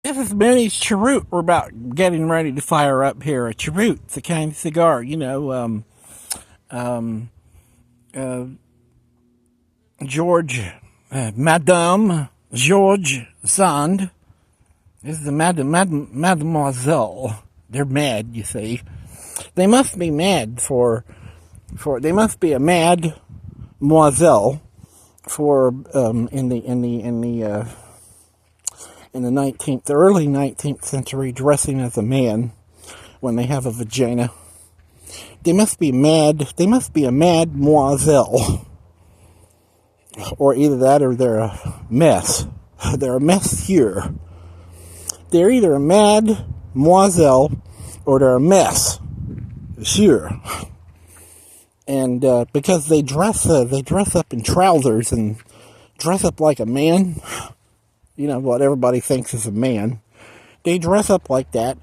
This is Moonie's Cheroot. We're about getting ready to fire up here. A Cheroot, it's a kind of cigar, George, Madame George Sand. This is the Mademoiselle. They're mad, you see. They must be mad they must be a mademoiselle for in the early 19th century, dressing as a man when they have a vagina. They must be mad. They must be a mademoiselle, or either that or they're a mess. They're a mess here. They're either a mademoiselle or they're a mess here. And because they dress up in trousers and dress up like a man. You know, what everybody thinks is a man. They dress up like that,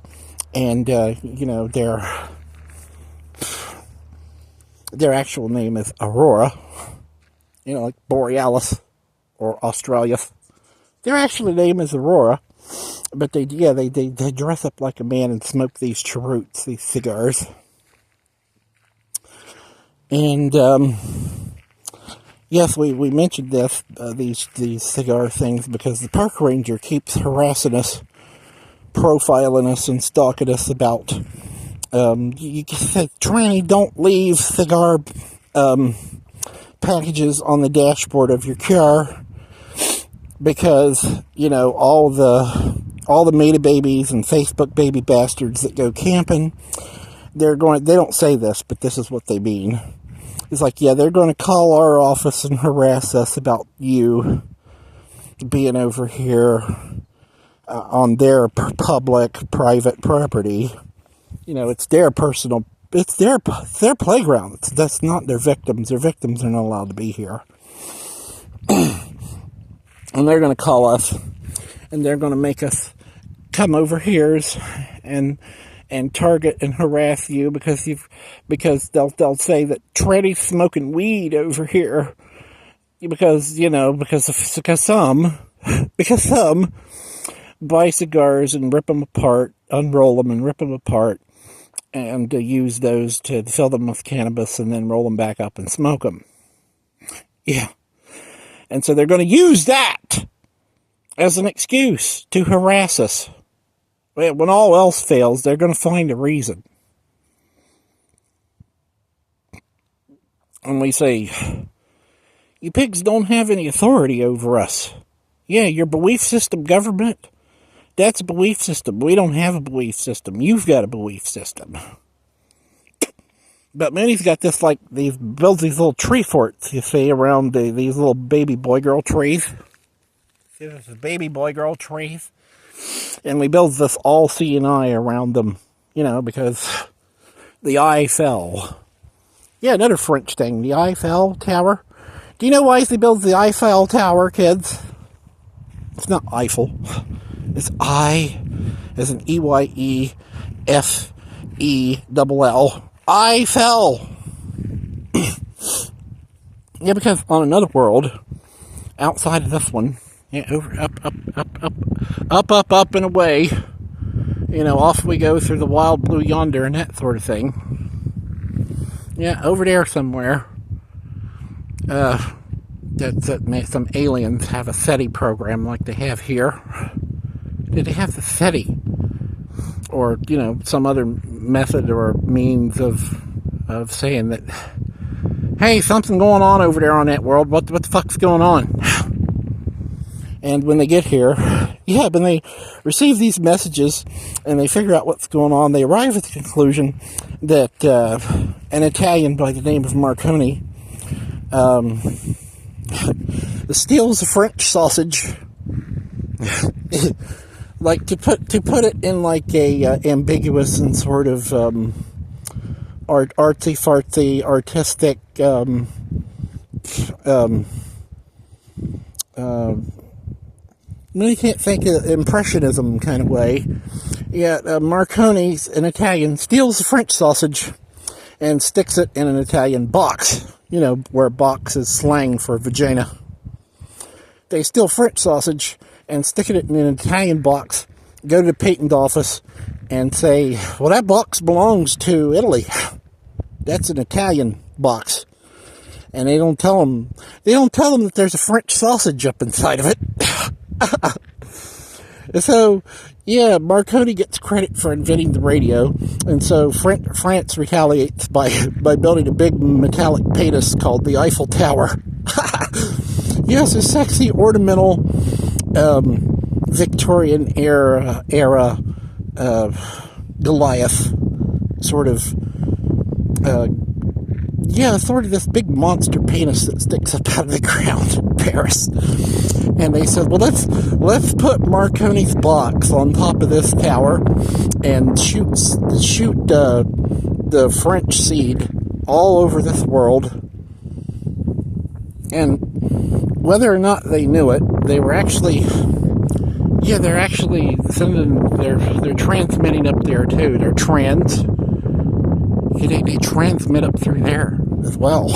and, their actual name is Aurora. Like Borealis or Australia. Their actual name is Aurora, but they dress up like a man and smoke these cheroots, these cigars. And, yes, we mentioned these cigar things because the park ranger keeps harassing us, profiling us, and stalking us about, you said, Tranny, don't leave cigar, packages on the dashboard of your car because, all the meta babies and Facebook baby bastards that go camping, they don't say this, but this is what they mean. It's like, yeah, they're going to call our office and harass us about you being over here on their public, private property. It's their personal, it's their playground. That's not their victims. Their victims are not allowed to be here. And they're going to call us, and they're going to make us come over here and target and harass you because they'll say that Treddy's smoking weed over here because some buy cigars and rip them apart, unroll them and rip them apart, and use those to fill them with cannabis and then roll them back up and smoke them. Yeah. And so they're going to use that as an excuse to harass us. When all else fails, they're going to find a reason. And we say, you pigs don't have any authority over us. Yeah, your belief system government, that's a belief system. We don't have a belief system. You've got a belief system. But Moonie's got this, builds these little tree forts, you see, around these little baby boy-girl trees. See, this is baby boy-girl trees. And we build this all-seeing eye around them, because the Eiffel. Yeah, another French thing, the Eiffel Tower. Do you know why he builds the Eiffel Tower, kids? It's not Eiffel. It's I, as in E-Y-E-F-E-L-L. Eiffel! Yeah, because on another world, outside of this one, yeah, over, up and away. Off we go through the wild blue yonder and that sort of thing. Yeah, over there somewhere. Some aliens have a SETI program like they have here. Did they have the SETI? Or, some other method or means of saying that, hey, something going on over there on that world. What the fuck's going on? And when they get here, when they receive these messages and they figure out what's going on, they arrive at the conclusion that an Italian by the name of Marconi steals a French sausage, to put it in a ambiguous and sort of artsy-fartsy, artistic really can't think of impressionism kind of way. Yet Marconi's, an Italian, steals a French sausage and sticks it in an Italian box. Where box is slang for vagina. They steal French sausage and stick it in an Italian box go to the patent office and say, well, that box belongs to Italy. That's an Italian box. And they don't tell them that there's a French sausage up inside of it. So, yeah, Marconi gets credit for inventing the radio, and so France retaliates by building a big metallic penis called the Eiffel Tower. Yes, a sexy, ornamental, Victorian era Goliath, sort of this big monster penis that sticks up out of the ground in Paris. And they said, well, let's put Marconi's box on top of this tower and shoot the French seed all over this world. And whether or not they knew it, they're actually sending, they're transmitting up there too. They transmit up through there as well.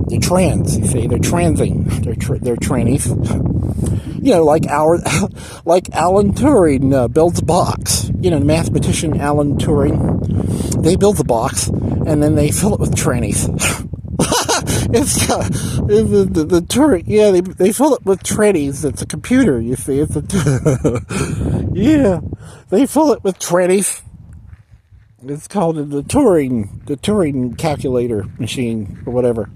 They're trans, you see, they're transing, they're trannies. You know, like Alan Turing builds a box. You know, the mathematician Alan Turing, they build the box and then they fill it with trannies. It's the Turing, yeah, they fill it with trannies. It's a computer, you see. Yeah, they fill it with trannies. It's called the Turing calculator machine or whatever.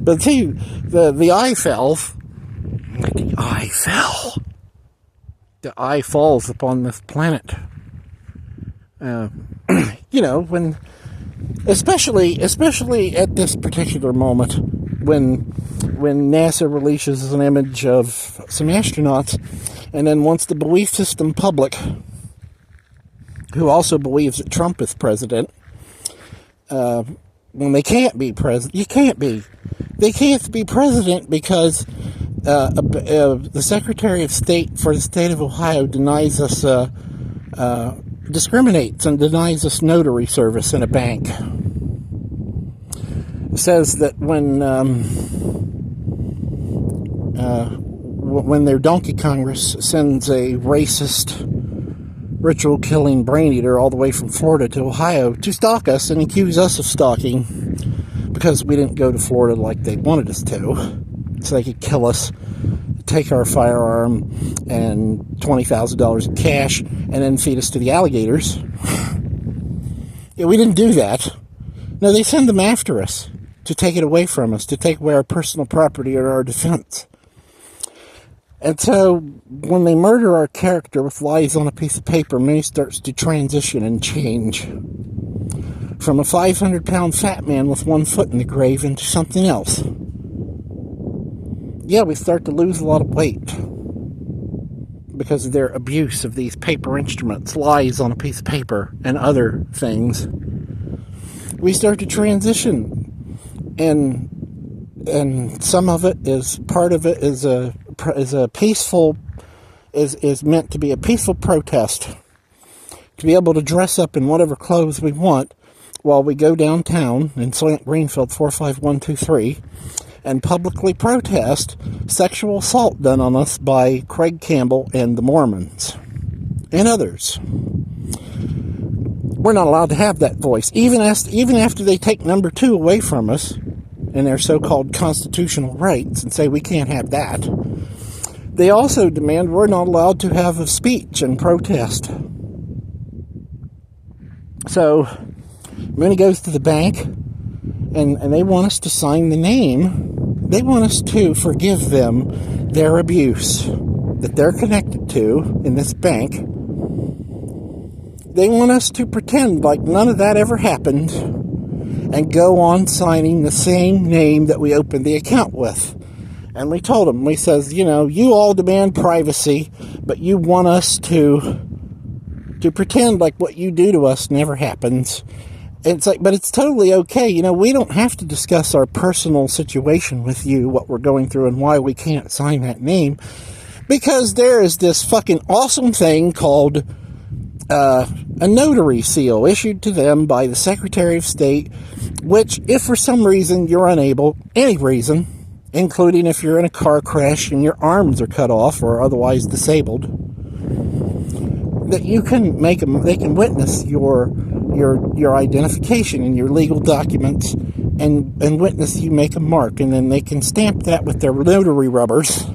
But see, the eye falls. The eye falls upon this planet. You know, when, especially at this particular moment, when NASA releases an image of some astronauts, and then wants the belief system public, who also believes that Trump is president, when they can't be president. They can't be president because the Secretary of State for the state of Ohio denies us, discriminates and denies us notary service in a bank. It says that when their donkey Congress sends a racist, ritual-killing brain eater all the way from Florida to Ohio to stalk us and accuse us of stalking because we didn't go to Florida like they wanted us to, so they could kill us, take our firearm and $20,000 in cash, and then feed us to the alligators. Yeah, we didn't do that. No, they send them after us to take it away from us, to take away our personal property or our defense. And so, when they murder our character with lies on a piece of paper, Moonie starts to transition and change from a 500-pound fat man with one foot in the grave into something else. Yeah, we start to lose a lot of weight because of their abuse of these paper instruments, lies on a piece of paper, and other things. We start to transition, and some of it is, part of it is a peaceful, is meant to be a peaceful protest, to be able to dress up in whatever clothes we want while we go downtown in Slant Greenfield 45123 and publicly protest sexual assault done on us by Craig Campbell and the Mormons and others. We're not allowed to have that voice, even after they take number 2 away from us and their so-called constitutional rights and say we can't have that. They also demand we're not allowed to have a speech and protest. So, Moonie goes to the bank, and they want us to sign the name. They want us to forgive them their abuse that they're connected to in this bank. They want us to pretend like none of that ever happened and go on signing the same name that we opened the account with. And we told them, we says, you know, you all demand privacy, but you want us to pretend like what you do to us never happens. It's like, but it's totally okay. You know, we don't have to discuss our personal situation with you, what we're going through and why we can't sign that name, because there is this fucking awesome thing called a notary seal issued to them by the Secretary of State, which, if for some reason you're unable, any reason, including if you're in a car crash and your arms are cut off or otherwise disabled, that you can make them, they can witness your identification and your legal documents, and witness you make a mark, and then they can stamp that with their notary rubbers,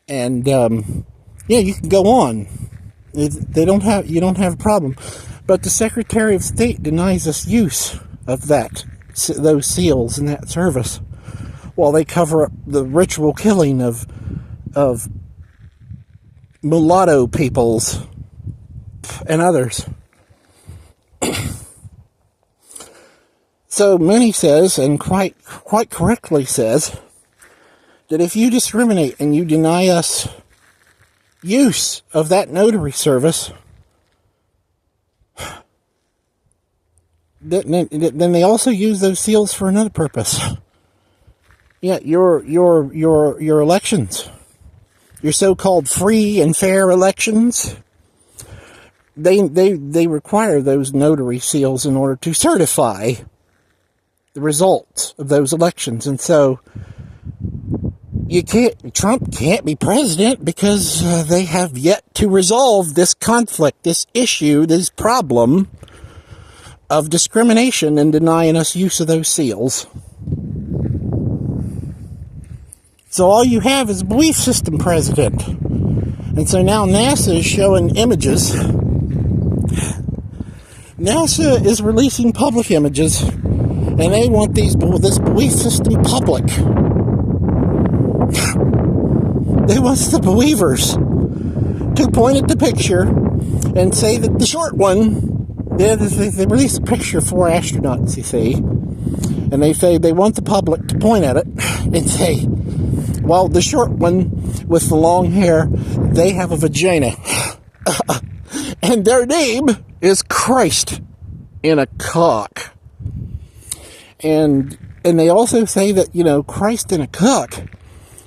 and yeah, you can go on. You don't have a problem. But the Secretary of State denies us use of those seals and that service, while they cover up the ritual killing of mulatto peoples and others. So Moonie says, and quite correctly says, that if you discriminate and you deny us use of that notary service, then they also use those seals for another purpose. Yeah, your elections, your so-called free and fair elections, they require those notary seals in order to certify the results of those elections. And so Trump can't be president because they have yet to resolve this conflict, this issue, this problem of discrimination and denying us use of those seals. So all you have is a belief system president. And so now NASA is showing images. NASA is releasing public images, and they want this belief system public. They want the believers to point at the picture and say that the short one, they release a picture of 4 astronauts, you see, and they say they want the public to point at it and say, well, the short one with the long hair, they have a vagina. And their name is Christ in a cock. And they also say that, Christ in a cock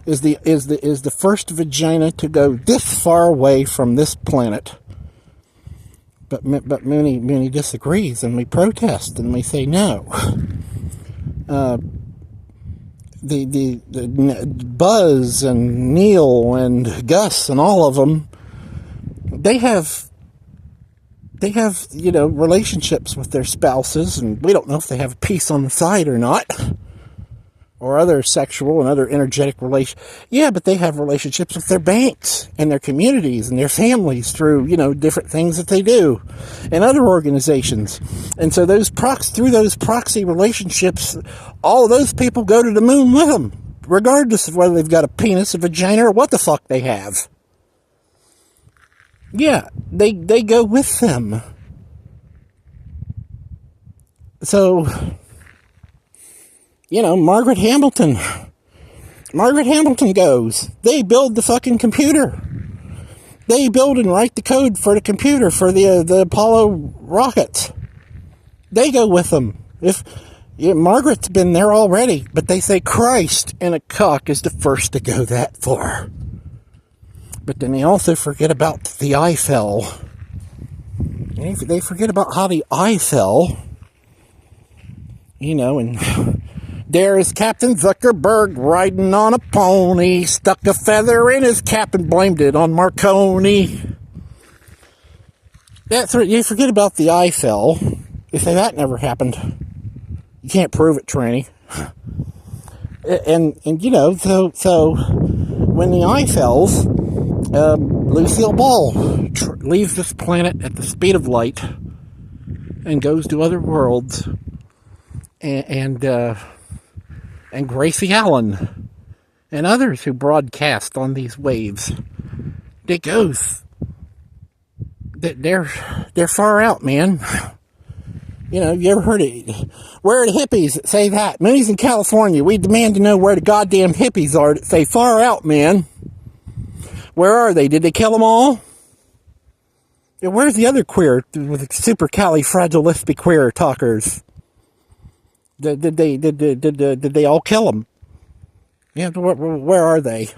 is the first vagina to go this far away from this planet. But Moonie disagrees, and we protest, and we say no. The Buzz and Neil and Gus and all of them, they have relationships with their spouses, and we don't know if they have a piece on the side or not, or other sexual and other energetic Yeah, but they have relationships with their banks and their communities and their families through, different things that they do, and other organizations. And so through those proxy relationships, all of those people go to the moon with them, regardless of whether they've got a penis, a vagina, or what the fuck they have. Yeah, they go with them. So, Margaret Hamilton goes. They build the fucking computer. They build and write the code for the computer for the Apollo rockets. They go with them. Margaret's been there already, but they say Christ in a cock is the first to go that far. But then they also forget about the eye fell. They forget about how the eye fell. And there is Captain Zuckerberg riding on a pony, stuck a feather in his cap and blamed it on Marconi. You forget about the eye fell. You say that never happened. You can't prove it, Tranny. And so when the eye fells, Lucille Ball leaves this planet at the speed of light and goes to other worlds, and Gracie Allen and others who broadcast on these waves. It goes. They're far out, man. You ever heard it? Where are the hippies that say that? Moonie's in California. We demand to know where the goddamn hippies are that say far out, man. Where are they? Did they kill them all? Yeah, where's the other queer, with supercalifragilisticqueer talkers? Did they all kill them? Yeah, where are they?